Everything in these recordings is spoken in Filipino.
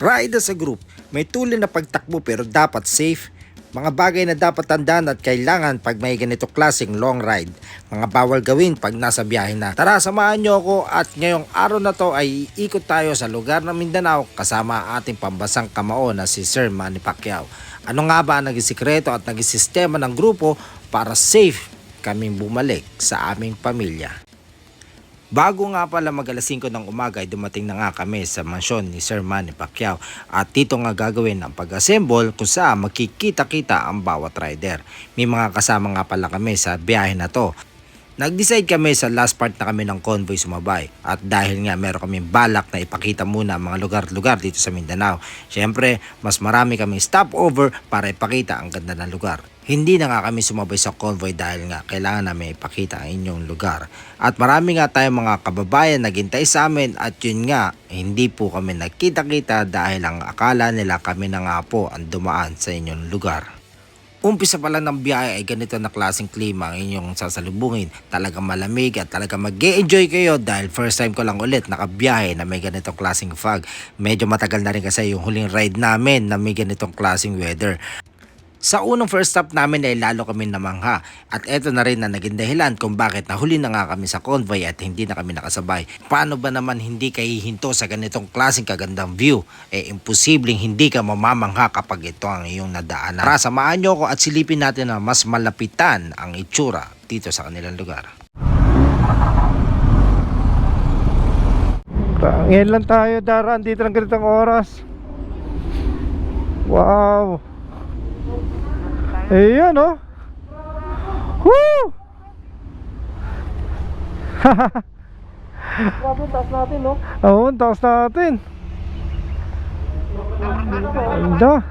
Ride sa group, may tuloy na pagtakbo pero dapat safe. Mga bagay na dapat tandaan at kailangan pag may ganito klaseng long ride. Mga bawal gawin pag nasa biyahe na. Tara, samahan nyo ako at ngayong araw na to ay iikot tayo sa lugar ng Mindanao kasama ating pambasang kamao na si Sir Manny Pacquiao. Ano nga ba ang naging sikreto at naging sistema ng grupo para safe kaming bumalik sa aming pamilya? Bago nga pala mag-alas 5 ng umaga ay dumating na nga kami sa mansyon ni Sir Manny Pacquiao at dito nga gagawin ang pag-assemble kung saan magkikita-kita ang bawat rider. May mga kasama nga pala kami sa biyahe na to. Nag-decide kami sa last part na kami ng convoy sumabay at dahil nga meron kaming balak na ipakita muna ang mga lugar-lugar dito sa Mindanao. Siyempre, mas marami kaming stopover para ipakita ang ganda ng lugar. Hindi na nga kami sumabay sa convoy dahil nga kailangan namin ipakita ang inyong lugar. At marami nga tayong mga kababayan naghintay sa amin at yun nga, hindi po kami nagkita-kita dahil ang akala nila kami na nga po ang dumaan sa inyong lugar. Umpisa pa lang ng biyahe ay ganito na klaseng klima ang inyong sasalubungin. Talagang malamig at talagang mag-e-enjoy kayo dahil first time ko lang ulit nakabiyahe na may ganitong klaseng fog. Medyo matagal na rin kasi yung huling ride namin na may ganitong klaseng weather. Sa unang first stop namin ay lalo kami namangha at eto na rin na naging dahilan kung bakit nahuli na nga kami sa convoy at hindi na kami nakasabay. Paano ba naman hindi kayo hihinto sa ganitong klaseng kagandang view? Imposibleng hindi ka mamamangha kapag ito ang iyong nadaanan. Tara, samahan nyo ako at silipin natin na mas malapitan ang itsura dito sa kanilang lugar. Ngayon lang tayo daraan dito ng ganitong oras. Wow. Ayan oh. Woo! Grabe, taas natin no? Oo, taas natin. Ganda.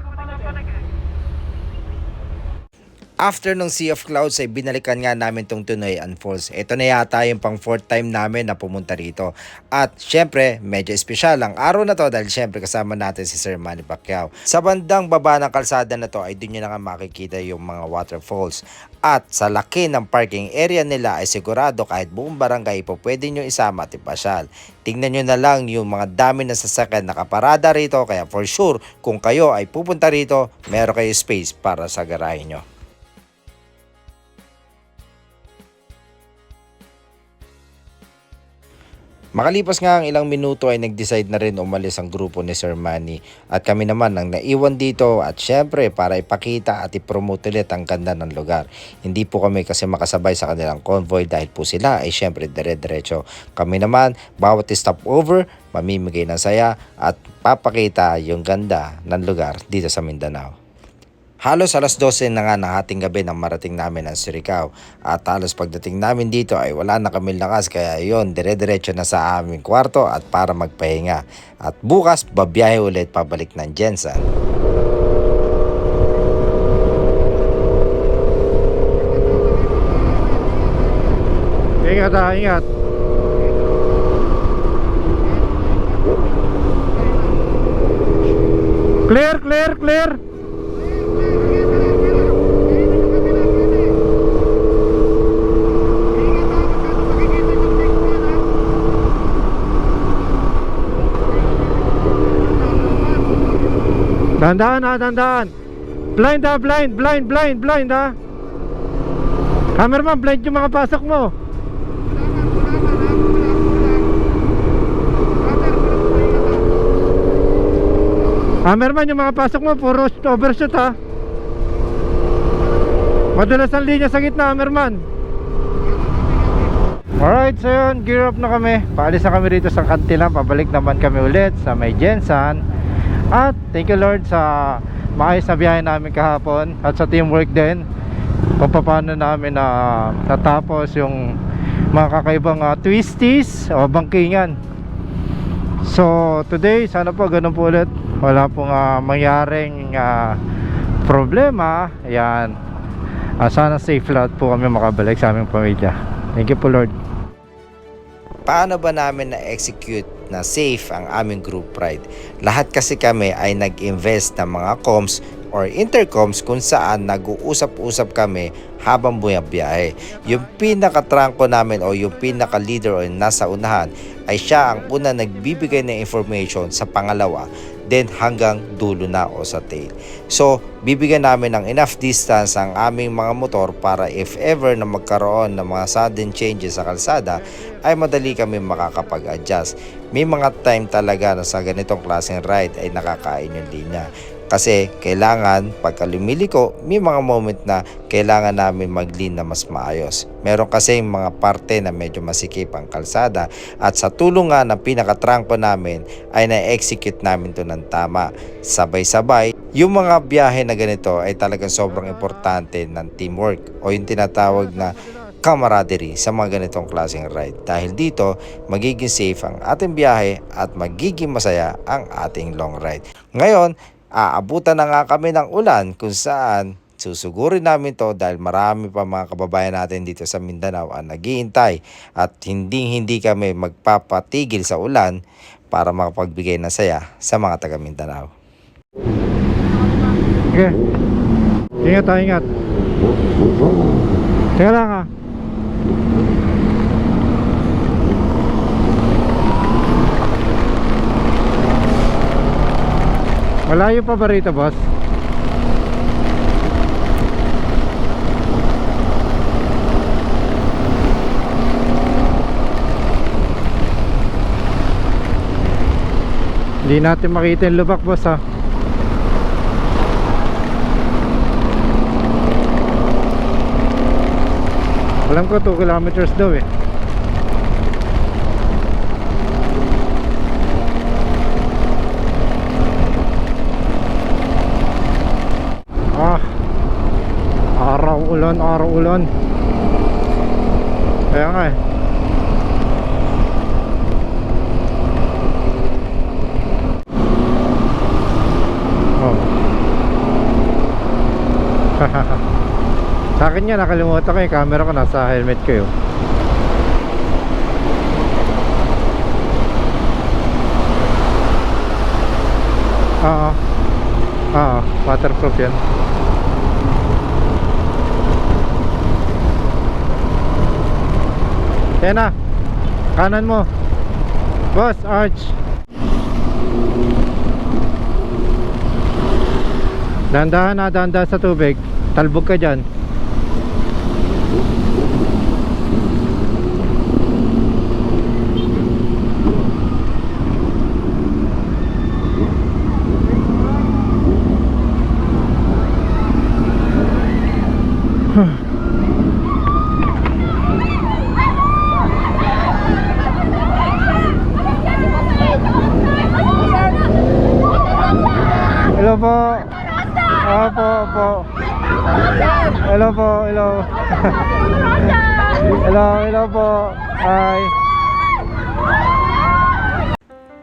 After ng Sea of Clouds ay binalikan nga namin tong Tunoy-an Falls. Ito na yata yung pang 4th time namin na pumunta rito. At syempre, medyo espesyal ang araw na to dahil syempre kasama natin si Sir Manny Pacquiao. Sa bandang baba ng kalsada na to ay doon nyo na nga makikita yung mga waterfalls. At sa laki ng parking area nila ay sigurado kahit buong barangay po pwede nyo isama at ipasyal. Tingnan nyo na lang yung mga dami na sasakyan nakaparada rito kaya for sure kung kayo ay pupunta rito, meron kayo space para sa garahe nyo. Makalipas nga ang ilang minuto ay nag-decide na rin umalis ang grupo ni Sir Manny at kami naman ang naiwan dito at syempre para ipakita at ipromote ulit ang ganda ng lugar. Hindi po kami kasi makasabay sa kanilang convoy dahil po sila ay syempre dire-diretso. Kami naman bawat stopover mamimigay ng saya at papakita yung ganda ng lugar dito sa Mindanao. Halos alas 12 na nga ng hating gabi nang marating namin ang Surigao at halos pagdating namin dito ay wala na kami lakas kaya yon dire-diretso na sa aming kwarto at para magpahinga at bukas babiyahe ulit pabalik ng Jensen. Ingat ha, ingat. Clear, clear, clear. Dandan ha, dandan. Blind ha, blind ha. Cameraman, blind yung mga pasok mo. Cameraman, yung mga pasok mo puro overshoot ha. Madalas ang linya sa gitna, cameraman. Alright, so yun, gear up na kami. Paalis na kami rito sa Kantilan. Pabalik naman kami ulit sa may Jensen. At thank you Lord sa maayos na biyahe namin kahapon at sa teamwork din kung paano namin natapos yung mga kakaibang twisties o bangkingan. So today sana po ganun po ulit, wala pong mangyaring problema. Ayan, sana safe lahat po kami makabalik sa aming pamilya. Thank you po Lord. Paano ba namin na-execute na safe ang aming group ride? Lahat kasi kami ay nag-invest ng mga comms or intercoms kung saan nag-uusap-usap kami habang bumabiyahe. Yung pinaka-trangko namin o yung pinaka-leader o nasa unahan ay siya ang una nagbibigay ng information sa pangalawa. then hanggang dulo na o sa tail. So, bibigyan namin ng enough distance ang aming mga motor para if ever na magkaroon ng mga sudden changes sa kalsada, ay madali kami makakapag-adjust. May mga time talaga na sa ganitong klaseng ride ay nakakain yung linya. Kasi kailangan pagka lumiliko, may mga moment na kailangan namin mag-lean na mas maayos. Meron kasi mga parte na medyo masikip ang kalsada at sa tulong nga ng pinakatrangko namin ay na-execute namin to ng tama. Sabay-sabay, yung mga biyahe na ganito ay talagang sobrang importante ng teamwork o yung tinatawag na camaraderie sa mga ganitong klaseng ride. Dahil dito, magiging safe ang ating biyahe at magiging masaya ang ating long ride. Ngayon, aabutan na nga kami ng ulan kung saan susugurin namin to dahil marami pa mga kababayan natin dito sa Mindanao ang naghihintay at hindi kami magpapatigil sa ulan para makapagbigay ng saya sa mga taga Mindanao. Okay. Ingat tayo, ingat. Teka lang ah. Malayo pa ba rito, boss? Hindi natin makita yung lubak, boss, ha? Alam ko 2 kilometers daw eh. Araw ulan. Kaya nga eh. Oh. Sa akin yan, nakalimutan ko yung camera ko, nasa helmet ko yun. Waterproof yan. Yan na, kanan mo, boss, arch. Dandahan na, dandahan sa tubig. Talbog ka dyan. Hello po. Opo. Hello po, hello. Hello po. Hi.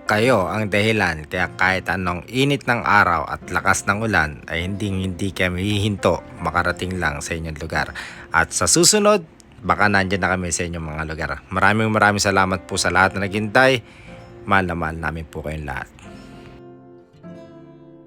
Kayo ang dahilan kaya kahit anong init ng araw at lakas ng ulan ay hindi kami hihinto makarating lang sa inyong lugar. At sa susunod, baka nandyan na kami sa inyong mga lugar. Maraming salamat po sa lahat na naghintay. Mahal na mahal namin po kayong lahat.